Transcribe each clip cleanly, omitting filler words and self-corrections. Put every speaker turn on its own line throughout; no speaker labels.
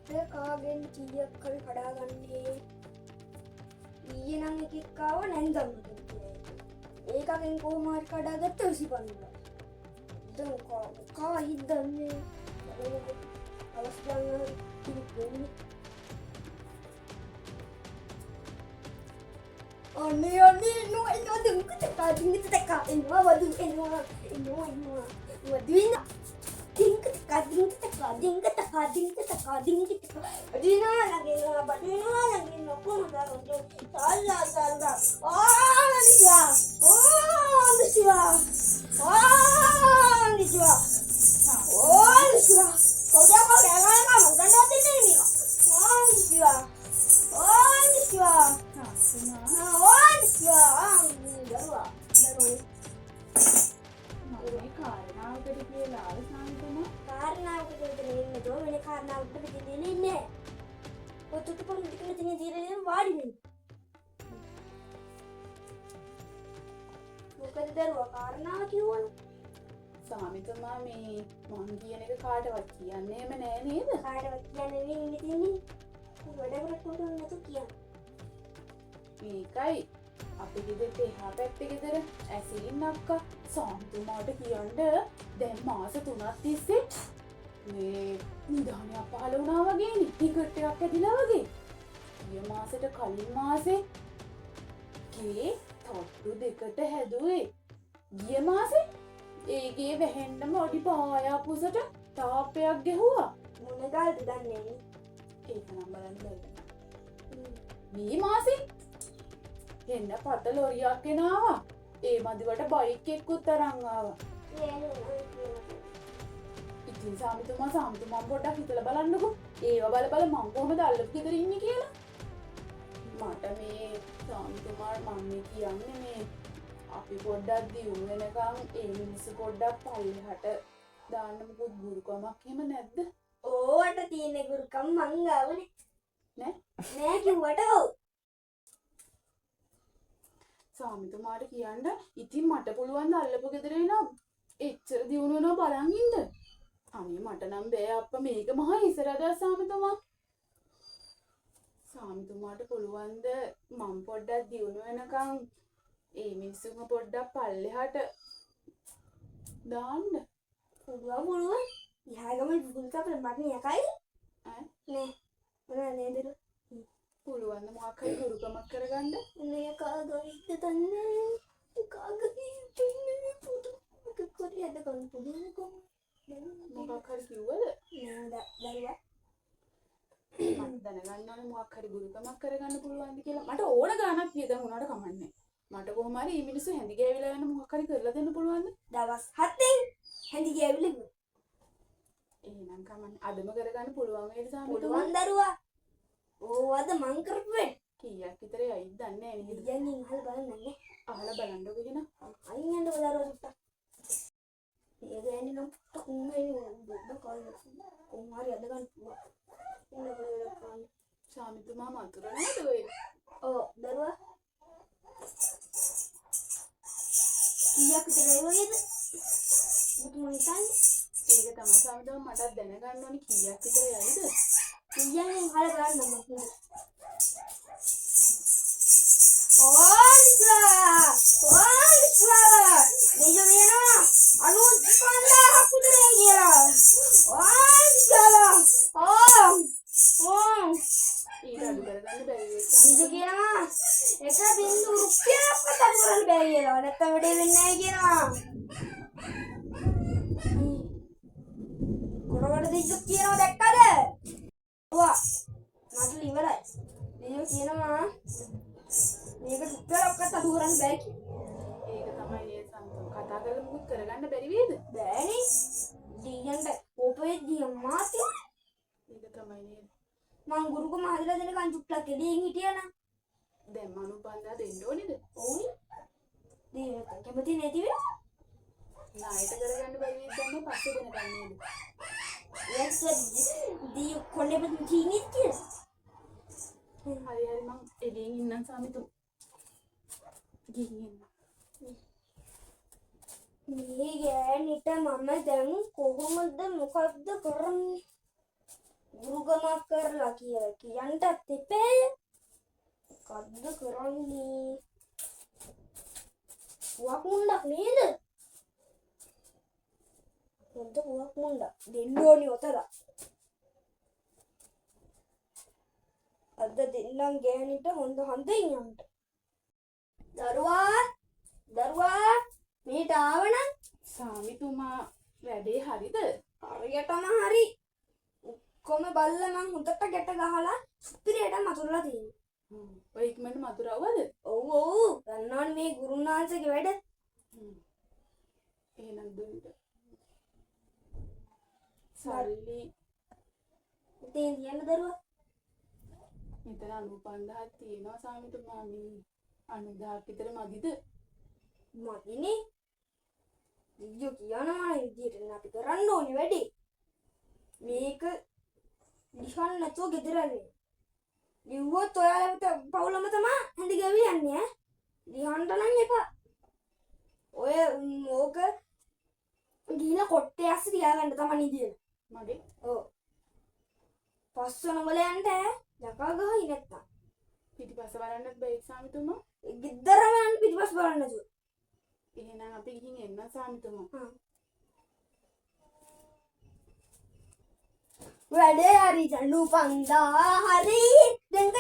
කාගෙන් කීයක් හරි කඩාගන්නේ ඊයේ නම් එකෙක් ආව නැන්දම් ඒකගෙන් කොහොම හරි කඩාගත්ත 25. දැන් කා හිටන්නේ අවස්ථාව කිව්වේ අනේ නෝ දුක තක එනවා වදු එනවා වදින ඩිංග තක අදිනා නගිනවා බදිනවා නගිනවා කොහොමද සල්ලා නිජවා කාරණාව කිව්වනේ
සාමිතුමා මේ මං කියන එක කාටවත් කියන්නේම නෑ නේද?
කාටවත් කියන්නේ නෙවෙයි තියෙන්නේ වැඩකට උඩ නැතු කියන්නේ
මේකයි අපි ගෙදරට එහා පැත්තේ ගෙදර ඇසිලින් අක්කා සාමිතුමාට කියන්න දැන් මාස 3ක් තිස්සේ මේ නිධානයක් පහළ වුණා වගේනේ ටිකට් එකක් ඇදිලා වගේ. ගිය මාසෙට කලින් මාසේ ගේ තොට්ටු දෙකට හැදුවේ. ගිය මාසේ ඒගේ වැහෙන්නම ඔඩි පායාපුසට තාප්පයක් ගැහුවා.
මොන ගාල්ද දන්නේ නේ?
ඒක නම් බලන්න බැහැ. මේ මාසේ එන්න පත ලොරියක් එනවා. ඒ මදිවට බයික් එකකුත් අරන් ආවා. ඉතින් සාමිතුමා පොඩ්ඩක් හිතලා බලන්නකෝ. ඒව බල මං කොහමද අල්ලපු ගෙදර ඉන්නේ කියලා. මට මේ සාමිතුමාට මම කියන්නේ මේ අපි පොඩ්ඩක් දියුණු වෙනකම් ඒ මිනිස්සු පොඩ්ඩක් පල්ලෙහාට දාන්න මොකද ගුරුකමක් එහෙම නැද්ද?
ඕවට තියෙන ගුරුකම් මං ගාවනේ. නෑ කිව්වට ඔව්.
සාමිතුමාට කියන්න ඉතින් මට පුළුවන් ද අල්ලපු ගෙදර එනම් එච්චර දියුණු වෙනවා බලන් ඉන්න. අනේ මට නම් බෑ අප්පා මේක මහා ඉස්සරහද සාමිතුමා. සාමිතුමාට පුළුවන් ද මම පොඩ්ඩක් දියුණු වෙනකම් ඒ මිනිස්සුම පොඩ්ඩක් පල්ලෙහාට දාන්න.
පුළුවන්. ඉහාගම ගුරුකම් මට යකයි. නේ මොනවා නේද?
පුළුවන් ද මොකක් හරි ගුරුකමක් කරගන්න?
මේ කාගවිද තන්නේ කාගදී තින්නේ පුදු කොරියද කොන් පුදුකෝ
මොකක් හරි කිව්වද?
නෑ දරුවා
මම දැනගන්න ඕනේ මොකක් හරි ගුරුකමක් කරගන්න පුළුවන්ද කියලා. මට ඕන ගානක් කියදන් උනාට කමන්නේ. මට කොහොම හරි මේ මිනිස්සු හැඳි ගෑවිලා යන මොකක් හරි කරලා දෙන්න පුළුවන්ද?
දවස් 7න් හැඳි ගෑවිලු.
එහෙනම් කමන්නේ. අදම කරගන්න පුළුවන් වේද සාමිතුමා?
පුළුවන් දරුවා. ඕවද මං කරපුවේ.
කීයක් විතර යයිද දන්නේ නැහැ නේද?
යන්නේ අහලා බලන්නනේ.
අහලා බලන්නකෝ එහෙනම්.
අයින් යන්න දරුවා සුට්ටා. ඒ ගෑණි නම් උන්නේ බොබ්බ කාලේ. කොහොමhari අද ගන්න පුළුවන්. ඉන්න බලන්න.
සාමිතුමා මතුර නේද ඔය?
ඔව් දරුවා. කීයක් විතර වගේද? මුතුමා හිතන්නේ.
ඒක තමයි සාමිතුමා මටත් දැනගන්න ඕනේ කීයක් විතර යයිද?
කියන්නේ අහලා බලන්න මම. ඕල්ලා! නිජ වෙනවා. 95ක් විතර ගියා.
ඊට අඩු කරගන්න බැරි වෙයි.
නිජ කියනවා. එක බින්දු රුපියල්ක් අතර කරන්න බැරි කියලා. නැත්තම් වැඩේ වෙන්නේ නැහැ කියනවා. කොරවඩ දෙයියක් කියනවා දැක්කද? වා මට ඉවරයි. නියම කියනවා මේක රුපියල්ක් අතර කරන්න බෑ කියලා.
ඒක තමයි නේද සම්තෝ කතා කරලා මුකුත් කරගන්න බැරි වේද?
බෑනේ. දීයන්ට ඕපේ දිය මාති.
ඒක තමයි නේද.
මං ගුරුකම හදලා දෙනකන් චුට්ටක් එළියෙන් හිටියා නම්
දැන් මනුපන්දා දෙන්න ඕනේද?
ඔව්නේ. දීයන්ට කැමති නැති වෙනවා.
ණයට කරගන්න බැරි වෙද්දී දැන් පස්සේ දෙනකන් නේද?
දී කොල්ලෙ බදින් කීනිත් කියලා.
හරි මං එළියෙන් ඉන්නම් සාමිතු. ගිහින් එන්න.
මේ ගෑනිට මම දැන් කොහොමද මොකද්ද කරන්නේ? ගුරුකමක් කරලා කියලා කියන්නත් එපේ. මොකද්ද කරන්නේ? පුවක් මුණ්ඩක් නේද? හොඳ පුවක් මුණ්ඩක් දෙන්න ඕනි ඔතලා. අද දෙන්නම් ගෑනිට හොඳ හොඳින් යන්න. දරුවා මේට ආවනම්
සාමිතුමා වැඩේ හරිද?
හරියටම හරි. ඔක්කොම බල්ල මං හොඳට ගැට ගහලා සුපිරියට මතුරලා තියෙනවා.
ඔය ඉක්මනට මතුරවද?
ඔව් ගන්නවනේ මේ ගුරුනාන්සේගේ වැඩ.
එහෙනම් දුන්න. සල්ලි
ඉතින් කියන්න දරුවා.
මෙතන 95ක් තියෙනවා සාමිතුමා. මේ 90ක් විතර මදිද?
මදිනේ. ඊයෝ කියනවා විදියට අපි කරන්න ඕනේ වැඩේ. මේක දිහන් නැතුව ගෙදර ඇවිත්. ලිව්වොත් ඔයාලට පවුලම තමයි හැඳි ගවි යන්නේ ඈ. දිහන්ට නම් එපා. ඔය ඕක ගිහිල්ලා කොට්ටේ ඇස්ස තියාගන්න තමයි නිදියන.
මගේ
ඔව්. පස්සන වල යන්න ඈ. යකා ගහයි නැත්තම්.
පිටිපස්ස බලන්නත් බෑ සාමිතුමා.
ගෙදරම යන්න පිටිපස්ස බලන්න නැතුව.
එහෙනම් අපි ගිහින් එන්න සාමිතුමා.
වැඩේ හරි ජනු පන්දා හරි දෙංගට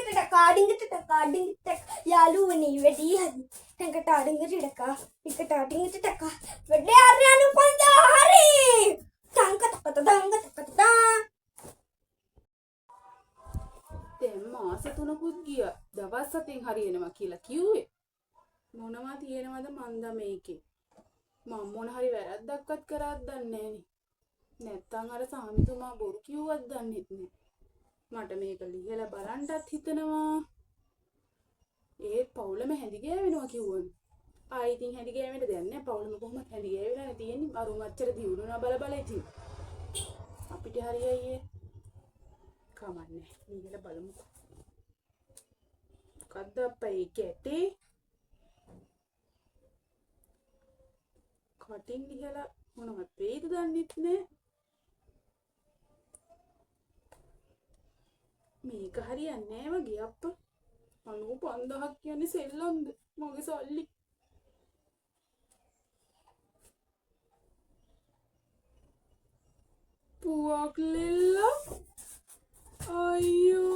ඩිංගට යාළුවනේ වැඩේ හරි දෙංගට ඩිංගට වැඩේ හරි ජනු පන්දා හරි තංග තක
දැන් මාස 3කුත් ගියා. දවස් 7න් හරියනවා කියලා කිව්වේ. මොනවා තියෙනවද මන්ද මේකේ? මම මොන හරි වැරද්දක්වත් කරාද දන්නේ නැහනේ. නැත්තම් අර සාමිතුමා බොරු කිව්වත් දන්නෙත් නෑ. මට මේක ලියලා බලන්නත් හිතනවා. ඒත් පවුලම හැදි ගෑවෙනවා කිව්වනේ. ආයි ඉතින් හැදි ගෑවෙන්න දෙයක් නෑ. පවුලම කොහොමද හැදි ගෑවෙලා තියෙන්නේ. අරුන් අච්චර දිනුනා බල බල ඉතින්. අපිට හරියයි කමන්නේ. ලියලා බලමුකෝ. මොකද්ද අපේ කැටේ? කටින් ලියලා මොනවද වෙයිද දන්නෙත් නෑ. මේක හරියන්නේ නෑ වගේ අප්පා. 95ක් කියන්නේ සෙල්ලම්ද? මගේ සල්ලි. පුවක් ලෙල්ල. අයියෝ.